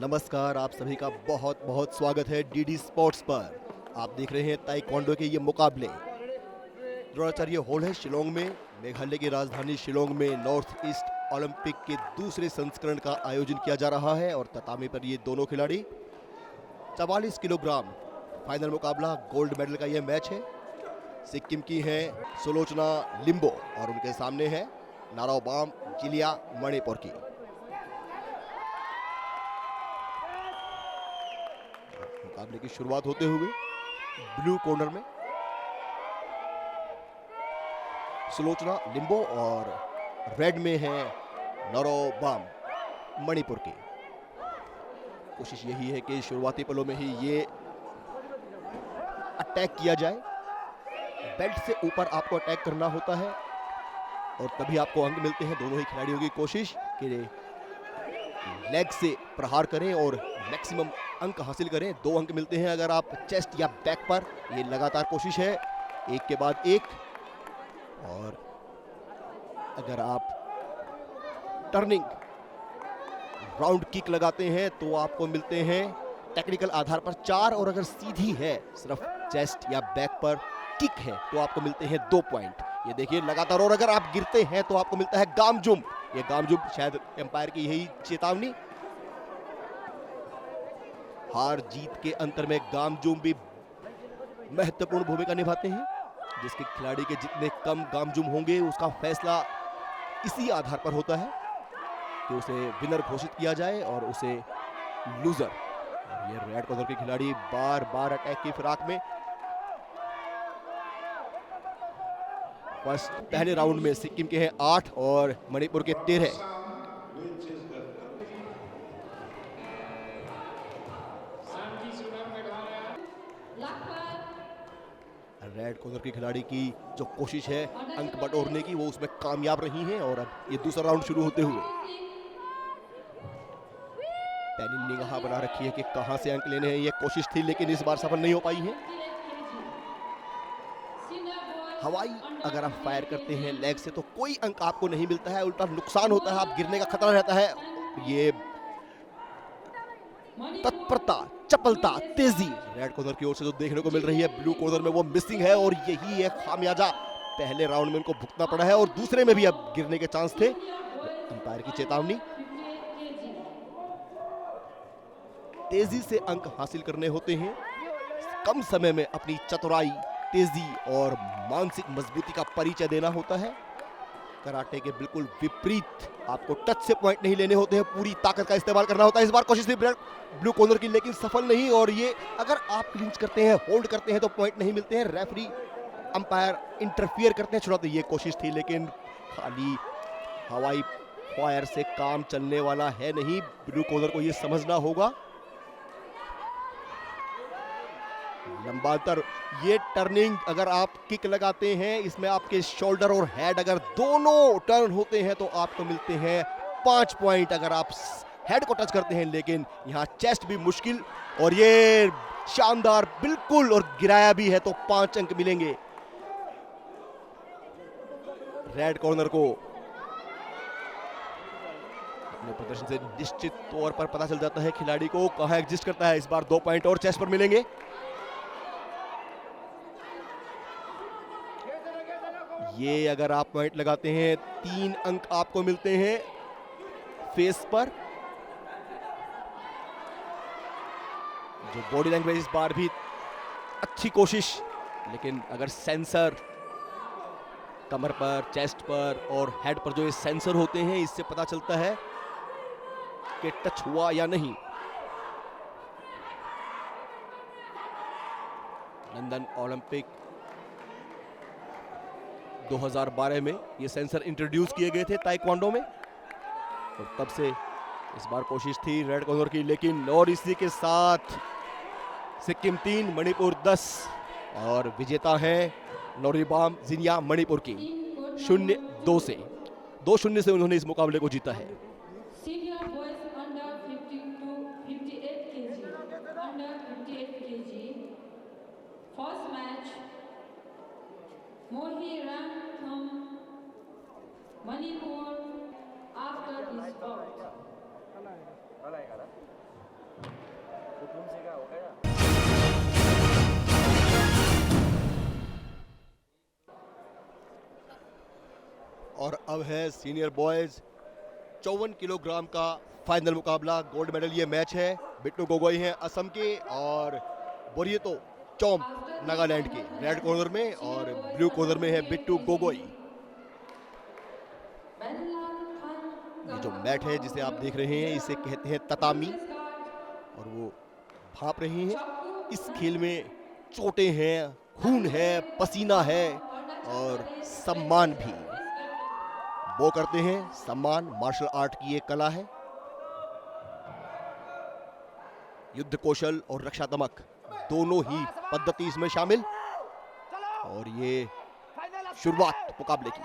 नमस्कार, आप सभी का बहुत बहुत स्वागत है डीडी स्पोर्ट्स पर। आप देख रहे हैं ताइक्वांडो के ये मुकाबले। द्रोणाचार्य हॉल है शिलोंग में। मेघालय की राजधानी शिलोंग में नॉर्थ ईस्ट ओलंपिक के दूसरे संस्करण का आयोजन किया जा रहा है और ततामी पर ये दोनों खिलाड़ी 44 किलोग्राम फाइनल मुकाबला गोल्ड मेडल का यह मैच है। सिक्किम की है सुलोचना लिम्बो और उनके सामने है नारोबाम जिलिया मणिपुर की। मुकाबले की शुरुआत होते हुए ब्लू कॉर्नर में सुलोचना लिम्बो और रेड में है नारोबाम मणिपुर की। कोशिश यही है कि शुरुआती पलों में ही ये अटैक किया जाए। बेल्ट से ऊपर आपको अटैक करना होता है और तभी आपको अंक मिलते हैं। दोनों ही खिलाड़ियों की कोशिश कि लेग से प्रहार करें और मैक्सिमम अंक हासिल करें। 2 अंक मिलते हैं अगर आप चेस्ट या बैक पर। ये लगातार कोशिश है, एक के बाद एक। और अगर आप टर्निंग राउंड किक लगाते हैं तो आपको मिलते हैं टेक्निकल आधार पर 4, और अगर सीधी है सिर्फ चेस्ट या बैक पर किक है तो आपको मिलते हैं 2 पॉइंट। ये देखिए लगातार। और अगर आप गिरते हैं तो आपको मिलता है गामजुम। ये गामजुम शायद एम्पायर की यही चेतावनी। हार जीत के अंतर में गामजुम भी महत्वपूर्ण भूमिका निभाते हैं। जिसके खिलाड़ी के जितने कम गामजुम होंगे उसका फैसला इसी आधार पर होता है कि उसे विनर घोषित किया जाए और उसे लूजर। ये रेड कॉर्नर के खिलाड़ी बार बार अटैक की फिराक में। पहले राउंड में सिक्किम के हैं 8 और मणिपुर के 13। रेड कॉर्नर के खिलाड़ी की जो कोशिश है अंक बटोरने की, वो उसमें कामयाब रही हैं। और अब ये दूसरा राउंड शुरू होते हुए पैनी ने निगाह बना रखी है कि कहां से अंक लेने हैं। ये कोशिश थी लेकिन इस बार सफल नहीं हो पाई है। हवाई अगर आप फायर करते हैं लेग से तो कोई अंक आपको नहीं मिलता है, उल्टा नुकसान होता है। आप गिरने का खतरा रहता है। ये तत्परता, चपलता, तेजी रेड कॉर्नर की ओर से जो देखने को मिल रही है, ब्लू कॉर्नर में वो मिसिंग है। और यही है खामियाजा। पहले राउंड में उनको भुगतना पड़ा है और दूसरे में भी अब गिरने के चांस थे। अंपायर की चेतावनी। तेजी से अंक हासिल करने होते हैं। कम समय में अपनी चतुराई, तेजी और मानसिक मजबूती का परिचय देना होता है। कराटे के बिल्कुल विपरीत आपको टच से पॉइंट नहीं लेने होते हैं, पूरी ताकत का इस्तेमाल करना होता है। इस बार कोशिश थी ब्लू कॉर्नर की लेकिन सफल नहीं। और ये अगर आप क्लिंच करते हैं, होल्ड करते हैं तो पॉइंट नहीं मिलते हैं। रेफरी, अंपायर इंटरफियर करते हैं, छुड़ाते। ये कोशिश थी लेकिन खाली हवाई फायर से काम चलने वाला है नहीं। ब्लू कॉर्नर को ये समझना होगा। लंबा अंतर। ये टर्निंग अगर आप किक लगाते हैं, इसमें आपके शोल्डर और हेड अगर दोनों टर्न होते हैं तो आपको मिलते हैं 5 पॉइंट अगर आप हेड को टच करते हैं। लेकिन यहां चेस्ट भी मुश्किल। और ये शानदार बिल्कुल, और गिराया भी है तो 5 अंक मिलेंगे रेड कॉर्नर को। अपने प्रदर्शन से निश्चित तौर पर पता चल जाता है खिलाड़ी को कहां एग्जिस्ट करता है। इस बार 2 पॉइंट और चेस्ट पर मिलेंगे। ये अगर आप पॉइंट लगाते हैं 3 अंक आपको मिलते हैं फेस पर। जो बॉडी लैंग्वेज इस बार भी अच्छी कोशिश, लेकिन अगर सेंसर कमर पर, चेस्ट पर और हेड पर जो ये सेंसर होते हैं, इससे पता चलता है कि टच हुआ या नहीं। लंदन ओलंपिक 2012 में ये सेंसर इंट्रोड्यूस किए गए थे ताइक्वांडो में, और तब से इस बार कोशिश थी रेड कॉर्नर की। लेकिन और इसी के साथ सिक्किम 3 मणिपुर 10 और विजेता है नारोबाम जिलिया मणिपुर की 0-2 से 2-0 से उन्होंने इस मुकाबले को जीता है। First match Mohirangthem Manipur after this bout. और अब है सीनियर बॉयज 54 किलोग्राम का फाइनल मुकाबला। गोल्ड मेडल ये मैच है। बिट्टू गोगोई हैं असम के और बोरियतो चोम्प नागालैंड के रेड कॉर्नर में, और ब्लू कॉर्नर में है बिट्टू गोगोई। ये जो मैट है जिसे आप देख रहे हैं इसे कहते हैं ततामी, और वो भाप रहे हैं। इस खेल में चोटें हैं, खून है, पसीना है और सम्मान भी। वो करते हैं सम्मान। मार्शल आर्ट की एक कला है। युद्ध कौशल और रक्षा दमक दोनों ही पद्धति इसमें शामिल। और ये शुरुआत मुकाबले की।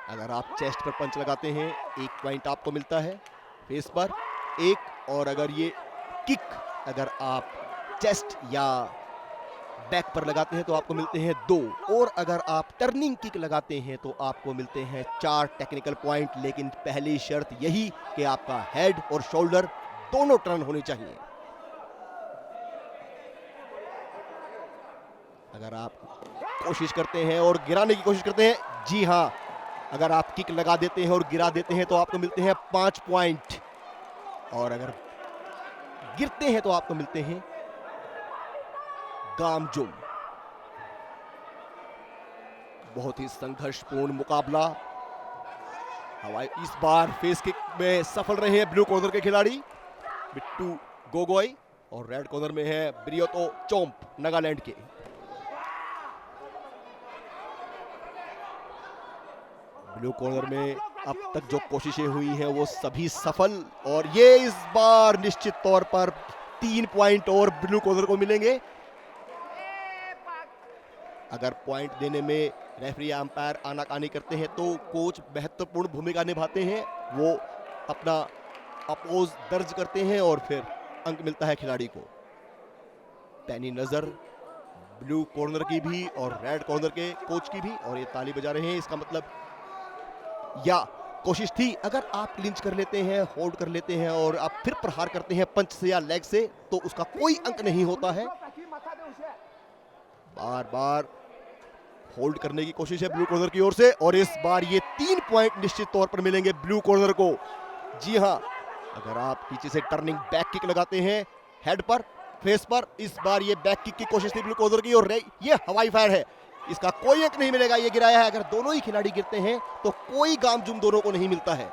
अगर आप चेस्ट पर पंच लगाते हैं 1 पॉइंट आपको मिलता है, फेस पर 1, और अगर ये किक अगर आप चेस्ट या बैक पर लगाते हैं तो आपको मिलते हैं 2, और अगर आप टर्निंग किक लगाते हैं तो आपको मिलते हैं 4 टेक्निकल पॉइंट। लेकिन पहली शर्त यही कि आपका हेड और शोल्डर दोनों टर्न होने चाहिए। अगर आप कोशिश करते हैं और गिराने की कोशिश करते हैं, जी हां, अगर आप किक लगा देते हैं और गिरा देते हैं तो आपको मिलते हैं 5 पॉइंट, और अगर गिरते हैं तो आपको मिलते हैं गामजुम। बहुत ही संघर्षपूर्ण मुकाबला। हवाई इस बार फेस किक में सफल रहे हैं ब्लू कॉर्नर के खिलाड़ी बिट्टू गोगोई, और रेड कॉर्नर में है ब्रियोतो चोम्प नागालैंड के। ब्लू कॉर्नर में अब तक जो कोशिशें हुई हैं वो सभी सफल, और ये इस बार निश्चित तौर पर 3 पॉइंट और ब्लू कॉर्नर को मिलेंगे। अगर पॉइंट देने में रेफरी या अंपायर आनाकानी करते हैं तो कोच महत्वपूर्ण भूमिका निभाते हैं। वो अपना अपोज दर्ज करते हैं और फिर अंक मिलता है खिलाड़ी को। पैनी नजर ब्लू कॉर्नर की भी और रेड कॉर्नर के कोच की भी, और ये ताली बजा रहे हैं। इसका मतलब या कोशिश थी। अगर आप क्लिंच कर लेते हैं, होल्ड कर लेते हैं और आप फिर प्रहार करते हैं पंच से या लेग से, तो उसका कोई अंक नहीं होता है। बार बार होल्ड करने की कोशिश है ब्लू कॉर्नर की ओर से, और इस बार ये 3 पॉइंट निश्चित तौर पर मिलेंगे ब्लू कॉर्नर को। जी हां, अगर आप पीछे से टर्निंग बैक किक लगाते हैं हेड पर, फेस पर, इस बार ये बैक किक की कोशिश थी ब्लू कॉर्नर की, और ये हवाई फायर है। इसका कोई अंक नहीं मिलेगा। ये गिराया है। अगर दोनों ही खिलाड़ी गिरते हैं तो कोई गामजुम दोनों को नहीं मिलता है।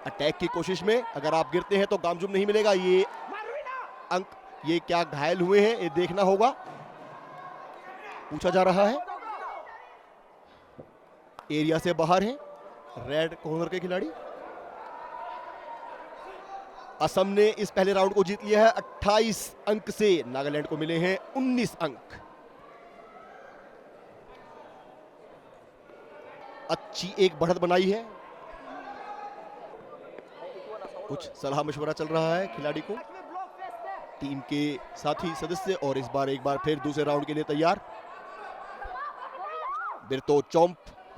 अटैक की कोशिश में अगर आप गिरते हैं तो गामजुम नहीं मिलेगा। ये अंक, ये क्या घायल हुए हैं ये देखना होगा, पूछा जा रहा है। एरिया से बाहर हैं रेड कॉर्नर के खिलाड़ी। असम ने इस पहले राउंड को जीत लिया है 28 अंक से। नागालैंड को मिले हैं 19 अंक। अच्छी एक बढ़त बनाई है। कुछ सलाह मशवरा चल रहा है खिलाड़ी को, टीम के साथी सदस्य, और इस बार एक बार फिर दूसरे राउंड के लिए तैयार। बिरतो चोम्प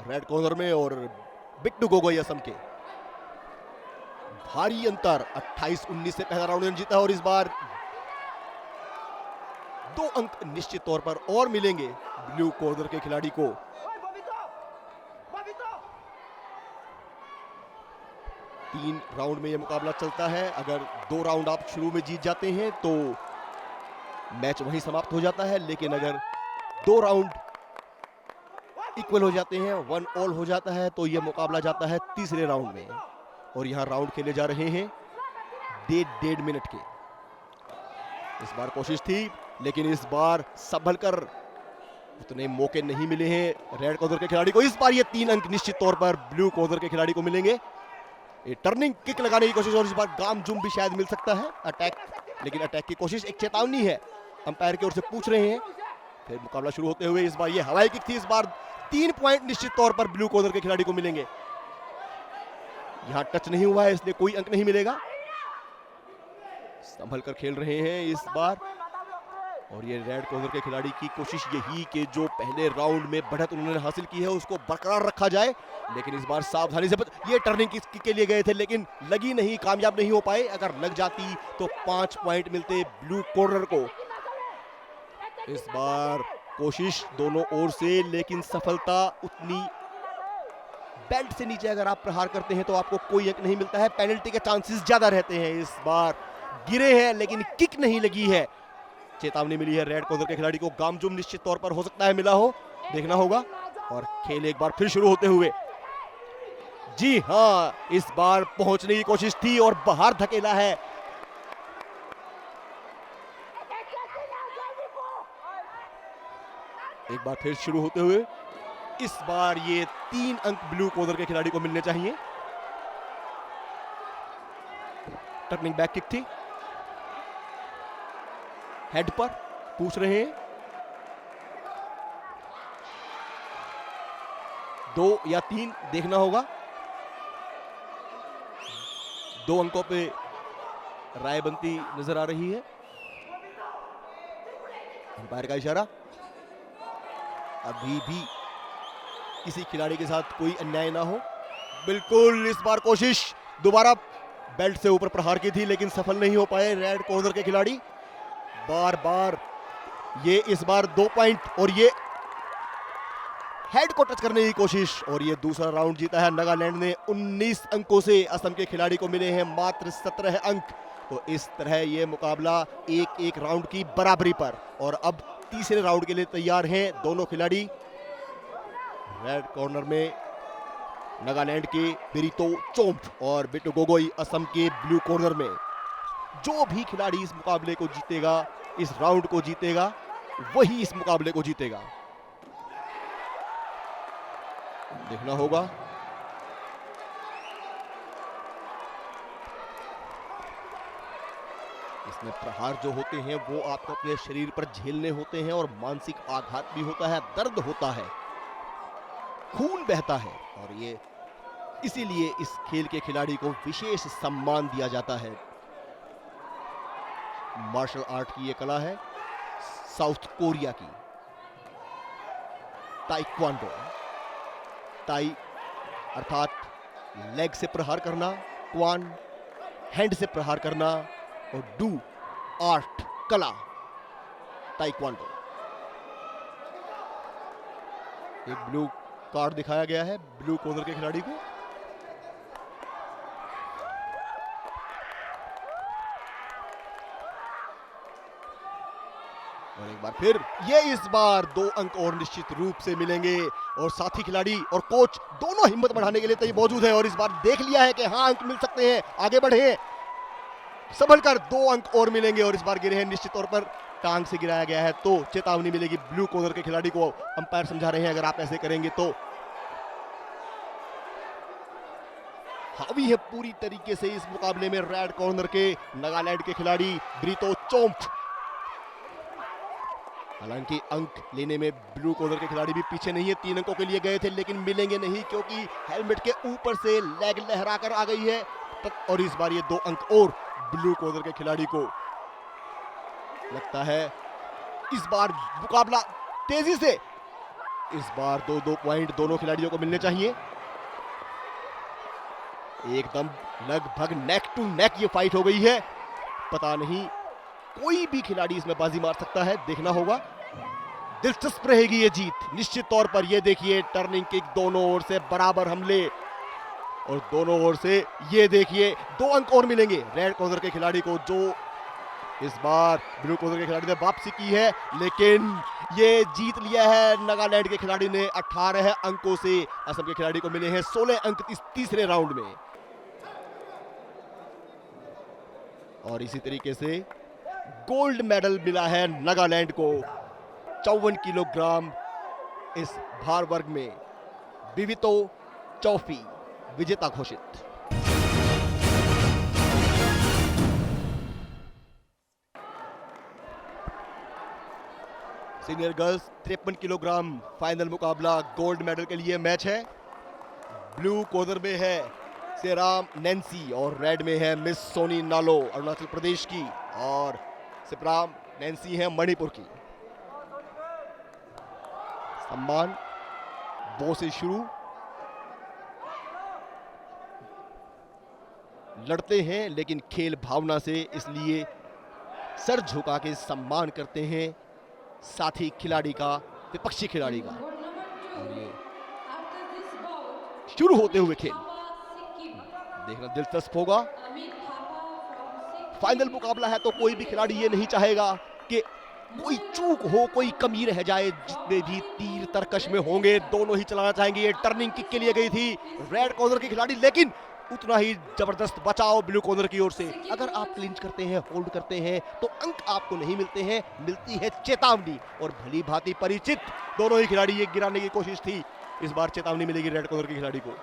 रेड कॉर्नर में और बिट्टू गोगोई असम के। भारी अंतर 28-19 से पहला राउंड जीता, और इस बार 2 अंक निश्चित तौर पर और मिलेंगे ब्लू कॉर्नर के खिलाड़ी को। तीन राउंड में यह मुकाबला चलता है। अगर 2 राउंड आप शुरू में जीत जाते हैं तो मैच वहीं समाप्त हो जाता है, लेकिन अगर 2 राउंड इक्वल हो जाते हैं, 1 ऑल हो जाता है, तो यह मुकाबला जाता है तीसरे राउंड में। और यहां राउंड खेले जा रहे हैं 1.5 मिनट के। इस बार कोशिश थी, लेकिन इस बार संभल कर उतने मौके नहीं मिले हैं रेड कॉर्नर के खिलाड़ी को। इस बार ये 3 अंक निश्चित तौर पर ब्लू कॉर्नर के खिलाड़ी को मिलेंगे। ये टर्निंग किक लगाने की कोशिश, और इस बार गामजुम भी शायद मिल सकता है। अटैक, लेकिन अटैक की कोशिश एक चेतावनी है, अंपायर की ओर से पूछ रहे हैं। फिर मुकाबला शुरू होते हुए इस बार ये हवाई किक थी। इस बार 3 पॉइंट निश्चित तौर पर ब्लू कॉर्नर के खिलाड़ी को मिलेंगे। यहां टच नहीं हुआ है इसलिए कोई अंक नहीं मिलेगा। संभल कर खेल रहे हैं इस बार। और ये रेड कॉर्नर के खिलाड़ी की कोशिश यही कि जो पहले राउंड में बढ़त उन्होंने हासिल की है उसको बरकरार रखा जाए, लेकिन इस बार सावधानी से ये टर्निंग किसके लिए गए थे लेकिन लगी नहीं, कामयाब नहीं हो पाए। अगर लग जाती तो 5 पॉइंट मिलते ब्लू कॉर्नर को। इस बार कोशिश दोनों ओर से, लेकिन सफलता उतनी। बेल्ट से नीचे अगर आप प्रहार करते हैं तो आपको कोई अंक नहीं मिलता है, पेनल्टी के चांसेस ज्यादा रहते हैं। इस बार गिरे हैं लेकिन किक नहीं लगी है। चेतावनी मिली है रेड कॉर्नर के खिलाड़ी को, गामजुम निश्चित तौर पर हो सकता है मिला हो, देखना होगा। और खेल एक बार फिर शुरू होते हुए, जी हां, इस बार पहुंचने की कोशिश थी और बाहर धकेला है। एक बार फिर शुरू होते हुए, इस बार ये 3 अंक ब्लू कॉर्नर के खिलाड़ी को मिलने चाहिए। टर्निंग बैक किक थी, हेड पर पूछ रहे हैं 2 या 3, देखना होगा। 2 अंकों पे राय बनती नजर आ रही है। अंपायर का इशारा। अभी भी किसी खिलाड़ी के साथ कोई अन्याय ना हो। बिल्कुल, इस बार कोशिश दोबारा बेल्ट से ऊपर प्रहार की थी लेकिन सफल नहीं हो पाए रेड कॉर्नर के खिलाड़ी। बार बार ये इस बार 2 पॉइंट और ये हेड को टच करने की कोशिश, और ये दूसरा राउंड जीता है नागालैंड ने 19 अंकों से। असम के खिलाड़ी को मिले हैं मात्र 17 अंक। तो इस तरह ये मुकाबला 1-1 राउंड की बराबरी पर, और अब तीसरे राउंड के लिए तैयार हैं दोनों खिलाड़ी। रेड कॉर्नर में नागालैंड के बिरितो चोम्प और बिट्टू गोगोई असम के ब्लू कॉर्नर में। जो भी खिलाड़ी इस मुकाबले को जीतेगा, इस राउंड को जीतेगा, वही इस मुकाबले को जीतेगा। देखना होगा। इसमें प्रहार जो होते हैं वो आपको अपने शरीर पर झेलने होते हैं और मानसिक आघात भी होता है, दर्द होता है, खून बहता है, और ये इसीलिए इस खेल के खिलाड़ी को विशेष सम्मान दिया जाता है। मार्शल आर्ट की ये कला है साउथ कोरिया की, ताइक्वांडो। ताई अर्थात लेग से प्रहार करना, क्वान हैंड से प्रहार करना, और डू आर्ट कला, ताइक्वांडो। एक ब्लू कार्ड दिखाया गया है ब्लू कॉर्नर के खिलाड़ी को। और एक बार फिर ये इस बार 2 अंक और निश्चित रूप से मिलेंगे, और साथी खिलाड़ी और कोच दोनों हिम्मत बढ़ाने के लिए तैयार मौजूद है, और इस बार देख लिया है कि हाँ अंक मिल सकते हैं, आगे बढ़े, संभल कर 2 अंक और मिलेंगे। और इस बार गिरे हैं निश्चित तौर पर, टांग से गिराया गया है तो चेतावनी मिलेगी ब्लू कॉर्नर के खिलाड़ी को। अंपायर समझा रहे हैं अगर आप ऐसे करेंगे तो। हावी है पूरी तरीके से इस मुकाबले में रेड कॉर्नर के नागालैंड के खिलाड़ी ब्रितो चोम्प। हालांकि अंक लेने में ब्लू कॉर्नर के खिलाड़ी भी पीछे नहीं है, 3 अंकों के लिए गए थे लेकिन मिलेंगे नहीं क्योंकि हेलमेट के ऊपर से लेग लहराकर आ गई है। और इस बार ये 2 अंक और ब्लू कॉर्नर के खिलाड़ी को लगता है। इस बार मुकाबला तेजी से, इस बार 2-2 पॉइंट दोनों खिलाड़ियों को मिलने चाहिए। एकदम लगभग नेक टू नेक ये फाइट हो गई है, पता नहीं कोई भी खिलाड़ी इसमें बाजी मार सकता है, देखना होगा। दिलचस्प रहेगी ये जीत निश्चित तौर पर। ये देखिए टर्निंग किक, दोनों ओर से बराबर हमले, और दोनों ओर से ये देखिए 2 अंक और मिलेंगे रेड कॉर्नर के खिलाड़ी को, जो इस बार ब्लू कॉर्नर के खिलाड़ी ने वापसी की है, लेकिन ये जीत लिया है नागालैंड के खिलाड़ी ने 18 अंकों से। असम के खिलाड़ी को मिले हैं 16 अंक इस तीसरे राउंड में। और इसी तरीके से गोल्ड मेडल मिला है नागालैंड को 54 किलोग्राम इस भार वर्ग में। बिवितो चौफी विजेता घोषित। सीनियर गर्ल्स 53 किलोग्राम फाइनल मुकाबला गोल्ड मेडल के लिए मैच है। ब्लू कॉर्नर में है सेराम नैन्सी और रेड में है मिस सोनी नालो अरुणाचल प्रदेश की, और सिप्राम नैन्सी है मणिपुर की। सम्मान बो से शुरू, लड़ते हैं लेकिन खेल भावना से, इसलिए सर झुका के सम्मान करते हैं साथी खिलाड़ी का, विपक्षी खिलाड़ी का। Board number और 2. ये After this bout, शुरू होते हुए खेल Thapa Sikkim. देखना दिलचस्प होगा। Amit Thapa from Sikkim. Final मुकाबला है तो कोई भी खिलाड़ी ये नहीं चाहेगा कि कोई चूक हो, कोई कमी रह जाए। जितने भी तीर तरकश में होंगे दोनों ही चलाना चाहेंगे। ये टर्निंग किक के लिए गई थी रेड कॉर्नर की खिलाड़ी, लेकिन उतना ही जबरदस्त बचाव ब्लू कॉर्नर की ओर से। अगर आप क्लिंच करते हैं, होल्ड करते हैं तो अंक आपको नहीं मिलते हैं, मिलती है चेतावनी। और भली भांति परिचित दोनों ही खिलाड़ी, ये गिराने की कोशिश थी, इस बार चेतावनी मिलेगी रेड कॉर्नर की खिलाड़ी को।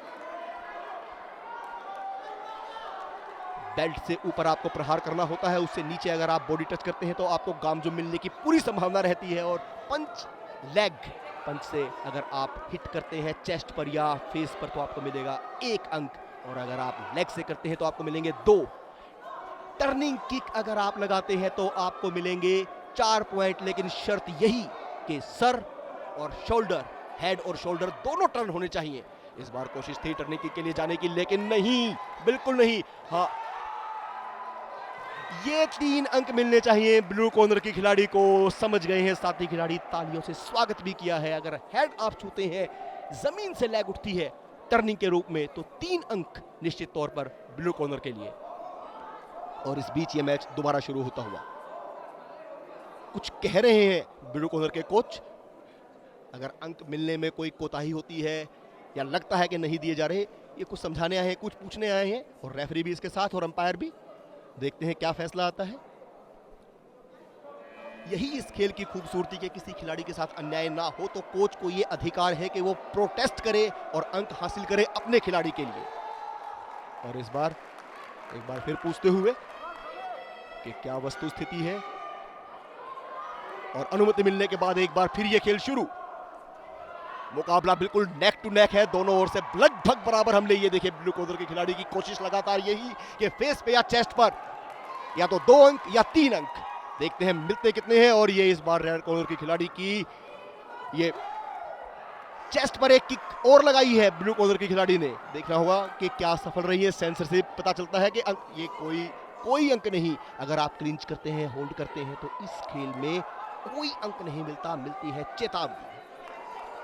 बेल्ट से ऊपर आपको प्रहार करना होता है, उससे नीचे अगर आप बॉडी टच करते हैं तो आपको गामजो मिलने की पूरी संभावना रहती है। और पंच, लेग पंच से अगर आप हिट करते हैं चेस्ट पर या फेस पर तो आपको मिलेगा 1 अंक, और अगर आप लेग से करते हैं तो आपको मिलेंगे 2। टर्निंग किक अगर आप लगाते हैं तो आपको मिलेंगे 4 पॉइंट, लेकिन शर्त यही कि सर और शोल्डर, हेड और शोल्डर दोनों टर्न होने चाहिए। इस बार कोशिश थी टर्निंग किक के लिए जाने की, लेकिन नहीं, बिल्कुल नहीं। हाँ, ये 3 अंक मिलने चाहिए ब्लू कॉर्नर की खिलाड़ी को, समझ गए हैं साथी खिलाड़ी, तालियों से स्वागत भी किया है। अगर हेड आप छूते हैं, जमीन से लेग उठती है टर्निंग के रूप में, तो 3 अंक निश्चित तौर पर ब्लू कॉर्नर के लिए। और इस बीच ये मैच दोबारा शुरू होता हुआ, कुछ कह रहे हैं ब्लू कॉर्नर के कोच। अगर अंक मिलने में कोई कोताही होती है या लगता है कि नहीं दिए जा रहे, ये कुछ समझाने आए हैं, कुछ पूछने आए हैं, और रेफरी भी इसके साथ और अंपायर भी। देखते हैं क्या फैसला आता है। यही इस खेल की खूबसूरती के किसी खिलाड़ी के साथ अन्याय ना हो तो कोच को यह अधिकार है कि वो प्रोटेस्ट करे और अंक हासिल करे अपने खिलाड़ी के लिए। और इस बार एक बार फिर पूछते हुए कि क्या वस्तु स्थिति है, और अनुमति मिलने के बाद एक बार फिर यह खेल शुरू। मुकाबला बिल्कुल नेक टू नेक है, दोनों ओर से लगभग बराबर हमले। ये देखिए ब्लू कॉर्नर की खिलाड़ी की कोशिश लगातार यही कि फेस पे या चेस्ट पर या तो 2 अंक या 3 अंक, देखते हैं मिलते कितने हैं। और ये इस बार रेड कॉर्नर की खिलाड़ी की ये चेस्ट पर एक किक और लगाई है ब्लू कॉर्नर की खिलाड़ी ने, देखना होगा कि क्या सफल रही है। सेंसर से पता चलता है कि अंक, ये कोई अंक नहीं। अगर आप क्लिंच करते हैं, होल्ड करते हैं तो इस खेल में कोई अंक नहीं मिलता, मिलती है चेतावनी।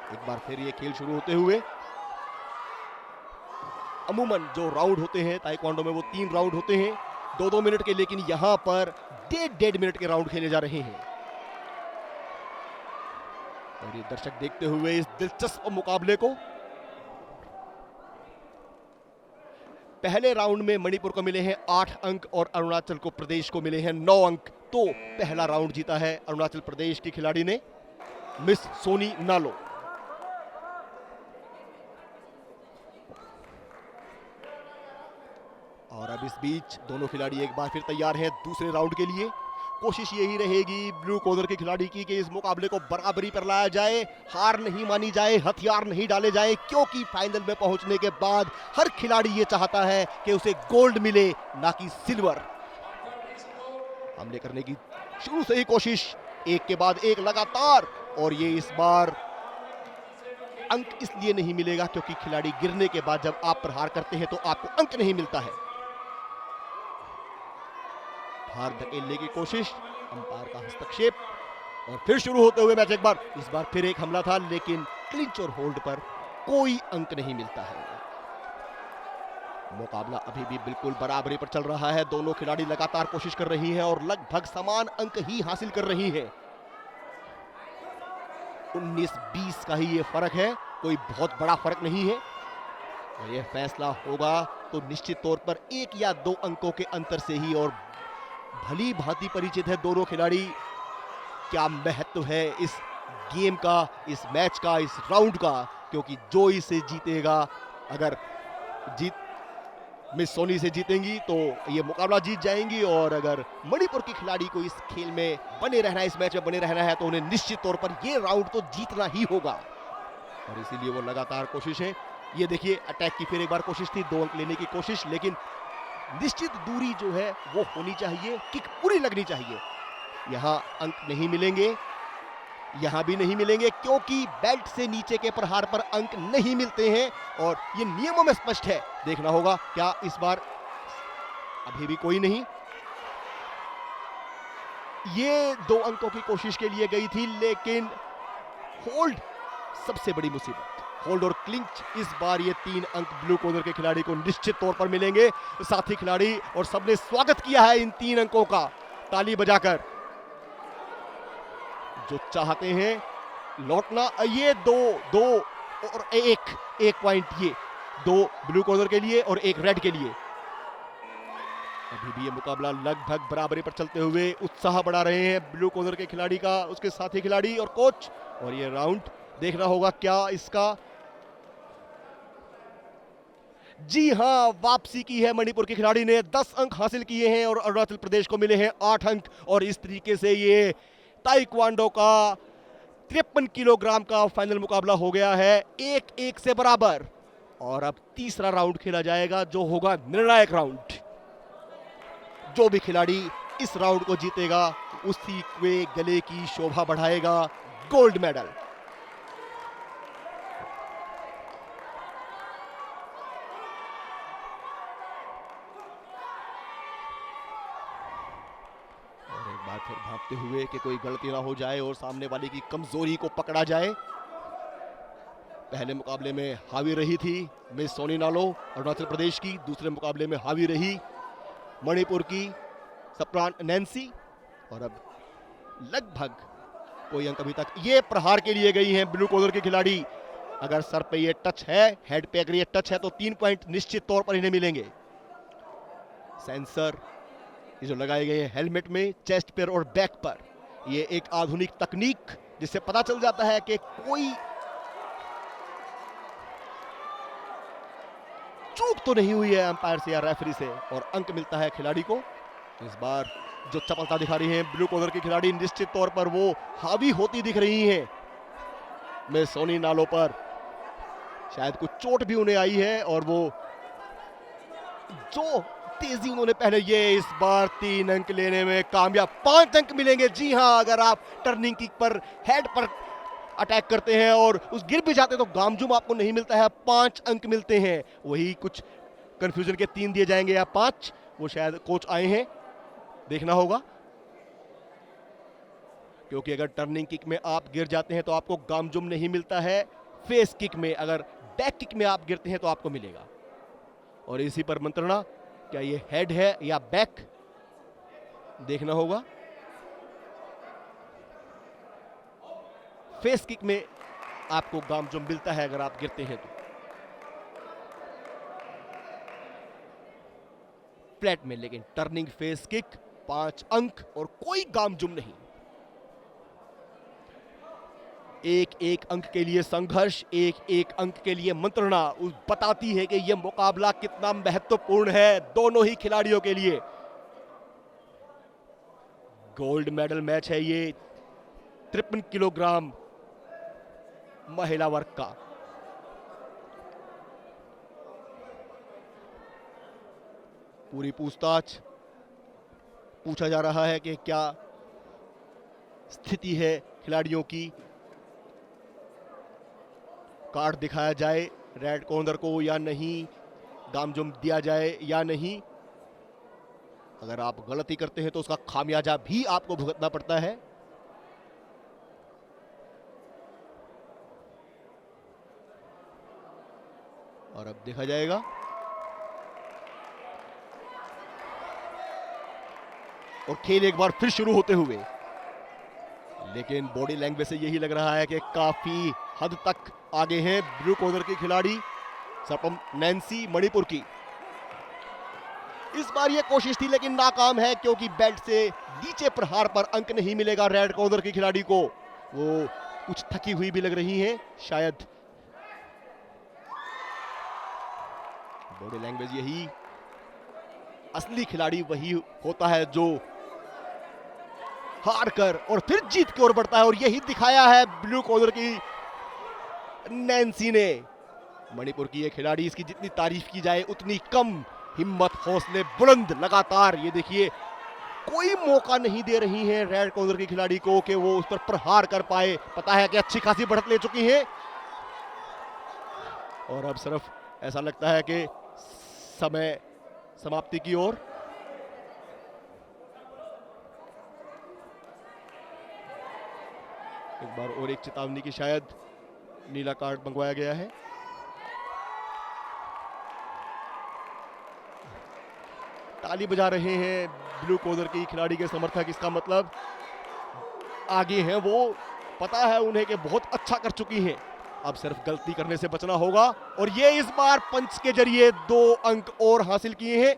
एक बार फिर ये खेल शुरू होते हुए, अमूमन जो राउंड होते हैं ताइक्वांडो में वो 3 राउंड होते हैं 2-2 मिनट के, लेकिन यहां पर 1.5 मिनट के राउंड खेले जा रहे हैं। और ये दर्शक देखते हुए इस दिलचस्प मुकाबले को। पहले राउंड में मणिपुर को मिले हैं 8 अंक और अरुणाचल को प्रदेश को मिले हैं 9 अंक। तो पहला राउंड जीता है अरुणाचल प्रदेश की खिलाड़ी ने, मिस सोनी नालो। और अब इस बीच दोनों खिलाड़ी एक बार फिर तैयार हैं दूसरे राउंड के लिए। कोशिश यही रहेगी ब्लू कॉर्नर की खिलाड़ी की कि इस मुकाबले को बराबरी पर लाया जाए, हार नहीं मानी जाए, हथियार नहीं डाले जाए, क्योंकि फाइनल में पहुंचने के बाद हर खिलाड़ी ये चाहता है कि उसे गोल्ड मिले, ना कि सिल्वर। हमले करने की शुरू से ही कोशिश, एक के बाद एक लगातार। और ये इस बार अंक इसलिए नहीं मिलेगा क्योंकि खिलाड़ी गिरने के बाद जब आप प्रहार करते हैं तो आपको अंक नहीं मिलता है। बाहर धकेलने की कोशिश, अंपायर का हस्तक्षेप, और फिर शुरू होते हुए मैच। एक बार इस बार फिर एक हमला था, लेकिन क्लिंच और होल्ड पर कोई अंक नहीं मिलता है। मुकाबला अभी भी बिल्कुल बराबरी पर चल रहा है, दोनों खिलाड़ी लगातार कोशिश कर रही हैं और लगभग समान अंक ही हासिल कर रही हैं। 19-20 का ही ये फर्क है, कोई बहुत बड़ा फर्क नहीं है। और यह फैसला होगा तो निश्चित तौर पर 1 या 2 अंकों के अंतर से ही। और भली भांति परिचित है दोनों खिलाड़ी, क्या महत्व है इस गेम का, इस मैच का, इस राउंड का, क्योंकि जो इसे जीतेगा, अगर मिस सोनी से जीतेंगी तो ये मुकाबला जीत जाएंगी, और अगर मणिपुर की खिलाड़ी को इस खेल में बने रहना है, इस मैच में बने रहना है, तो उन्हें निश्चित तौर पर ये राउंड तो जीतना ही होगा। और इसीलिए वो लगातार कोशिश है। ये देखिए अटैक की फिर एक बार कोशिश थी, 2 अंक लेने की कोशिश, लेकिन निश्चित दूरी जो है वो होनी चाहिए, किक पूरी लगनी चाहिए। यहां अंक नहीं मिलेंगे, यहां भी नहीं मिलेंगे, क्योंकि बेल्ट से नीचे के प्रहार पर अंक नहीं मिलते हैं और ये नियमों में स्पष्ट है। देखना होगा क्या इस बार, अभी भी कोई नहीं। ये 2 अंकों की कोशिश के लिए गई थी, लेकिन होल्ड सबसे बड़ी मुसीबत। होल्ड और क्लिंच, इस बार ये 3 अंक ब्लू कॉर्नर के खिलाड़ी को निश्चित तौर पर मिलेंगे। साथी खिलाड़ी और सबने स्वागत किया है इन 3 अंकों का ताली बजाकर। जो चाहते हैं लौटना, ये 2 और 1 पॉइंट, ये 2 ब्लू कॉर्नर के लिए और 1 रेड के लिए। अभी भी ये मुकाबला लगभग बराबरी पर चलते हुए उत्साह बढ़ा रहे हैं ब्लू कॉर्नर के खिलाड़ी का, उसके साथी खिलाड़ी और कोच। और ये राउंड देखना होगा क्या इसका। जी हां, वापसी की है मणिपुर के खिलाड़ी ने, 10 अंक हासिल किए हैं और अरुणाचल प्रदेश को मिले हैं 8 अंक। और इस तरीके से ये ताइक्वांडो का 53 किलोग्राम का फाइनल मुकाबला हो गया है 1-1 से बराबर। और अब तीसरा राउंड खेला जाएगा, जो होगा निर्णायक राउंड। जो भी खिलाड़ी इस राउंड को जीतेगा उसी के गले की शोभा बढ़ाएगा गोल्ड मेडल। और एक बार फिर भागते हुए कि कोई गलती ना हो जाए और सामने वाले की कमजोरी को पकड़ा जाए। पहले मुकाबले में हावी रही थी मिस सोनी नालो अरुणाचल प्रदेश की, दूसरे मुकाबले में हावी रही मणिपुर की सप्रान नैन्सी। और अब लगभग कोई अंक अभी तक, ये प्रहार के लिए गई हैं ब्लू कॉर्नर के खिलाड़ी। अगर सर पे ये टच है, हेड पे अगर ये टच है तो 3 पॉइंट निश्चित तौर पर इन्हें मिलेंगे। सेंसर ये जो लगाए गए हैं हेलमेट में, चेस्ट पर और बैक पर, ये एक आधुनिक तकनीक जिससे पता चल जाता है कि कोई चूक तो नहीं हुई है अंपायर से या रेफरी से, और अंक मिलता है खिलाड़ी को। इस बार जो चपलता दिखा रही है ब्लू कॉर्नर की खिलाड़ी, निश्चित तौर पर वो हावी होती दिख रही हैं मैं सोनी नालो पर। शायद कुछ चोट भी उन्हें आई है और वो जो तेजी उन्होंने पहले, ये इस बार 3 अंक लेने में कामयाब। 5 अंक मिलेंगे। जी हां, अगर आप टर्निंग किक पर हेड पर अटैक करते हैं और उस गिर भी जाते हैं तो गामजुम आपको नहीं मिलता है, 5 अंक मिलते हैं। वही कुछ कंफ्यूजन के 3 दिए जाएंगे या 5, वो शायद कोच आए हैं, देखना होगा। क्योंकि अगर टर्निंग किक में आप गिर जाते हैं तो आपको गामजुम नहीं मिलता है, फेस किक में, अगर बैक किक में आप गिरते हैं तो आपको मिलेगा। और इसी पर मंत्रणा, क्या ये हेड है या बैक, देखना होगा। फेस किक में आपको गामजुम मिलता है अगर आप गिरते हैं तो, फ्लैट में। लेकिन टर्निंग फेस किक 5 अंक और कोई गामजुम नहीं। 1-1 अंक के लिए संघर्ष, 1-1 अंक के लिए मंत्रणा बताती है कि यह मुकाबला कितना महत्वपूर्ण है दोनों ही खिलाड़ियों के लिए। गोल्ड मेडल मैच है ये 53 किलोग्राम महिला वर्ग का। पूरी पूछताछ पूछा जा रहा है कि क्या स्थिति है खिलाड़ियों की। कार्ड दिखाया जाए रेड कॉर्नर को या नहीं, गामजुम दिया जाए या नहीं। अगर आप गलती करते हैं तो उसका खामियाजा भी आपको भुगतना पड़ता है। और अब देखा जाएगा। और खेल एक बार फिर शुरू होते हुए, लेकिन बॉडी लैंग्वेज से यही लग रहा है कि काफी हद तक आगे हैं ब्लू कॉर्नर की खिलाड़ी सपम नैन्सी मणिपुर की। इस बार यह कोशिश थी लेकिन नाकाम है, क्योंकि बेल्ट से नीचे प्रहार पर अंक नहीं मिलेगा रेड कॉर्नर की खिलाड़ी को। वो कुछ थकी हुई भी लग रही हैं शायद, बॉडी लैंग्वेज यही। असली खिलाड़ी वही होता है जो हार कर और फिर जीत की ओर बढ़ता है, और यही दिखाया है ब्लू कॉर्नर की नैन्सी ने। मणिपुर की ये खिलाड़ी, इसकी जितनी तारीफ की जाए उतनी कम। हिम्मत, हौसले बुलंद लगातार, ये देखिए कोई मौका नहीं दे रही हैं रेड कॉर्नर की खिलाड़ी को कि वो उस पर प्रहार कर पाए। पता है कि अच्छी खासी बढ़त ले चुकी हैं और अब सिर्फ ऐसा लगता है कि समय समाप्ति की ओर। एक बार और एक चेतावनी की शायद नीला कार्ड मंगवाया गया है। ताली बजा रहे हैं ब्लू कॉर्नर की खिलाड़ी के समर्थक। इसका मतलब आगे हैं वो, पता है उन्हें कि बहुत अच्छा कर चुकी हैं। अब सिर्फ गलती करने से बचना होगा और ये इस बार पंच के जरिए 2 अंक और हासिल किए हैं।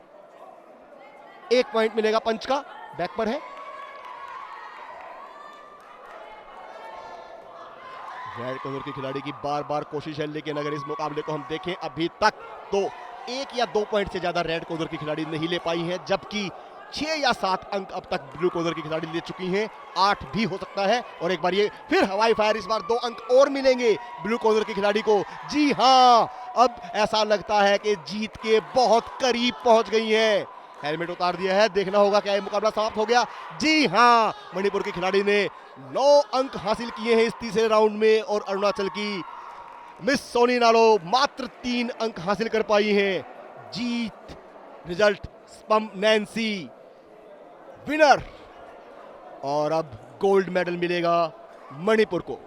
1 पॉइंट मिलेगा पंच का। बैक पर है रेड कॉर्नर की खिलाड़ी की बार बार कोशिश है, लेकिन अगर इस मुकाबले को हम देखें अभी तक तो 1 या 2 पॉइंट से ज्यादा रेड कॉर्नर की खिलाड़ी नहीं ले पाई हैं, जबकि 6 या 7 अंक अब तक ब्लू कॉर्नर की खिलाड़ी ले चुकी हैं। 8 भी हो सकता है और एक बार ये फिर हवाई फायर, इस बार 2 अंक और मिलेंगे ब्लू कॉर्नर की खिलाड़ी को। जी हां, अब ऐसा लगता है कि जीत के बहुत करीब पहुंच गई हैं। हेलमेट उतार दिया है, देखना होगा क्या ये मुकाबला समाप्त हो गया। जी हां, मणिपुर की खिलाड़ी ने 9 अंक हासिल किए हैं इस तीसरे राउंड में और अरुणाचल की मिस सोनी नालो मात्र 3 अंक हासिल कर पाई हैं। जीत रिजल्ट स्पम नैन्सी विनर और अब गोल्ड मेडल मिलेगा मणिपुर को।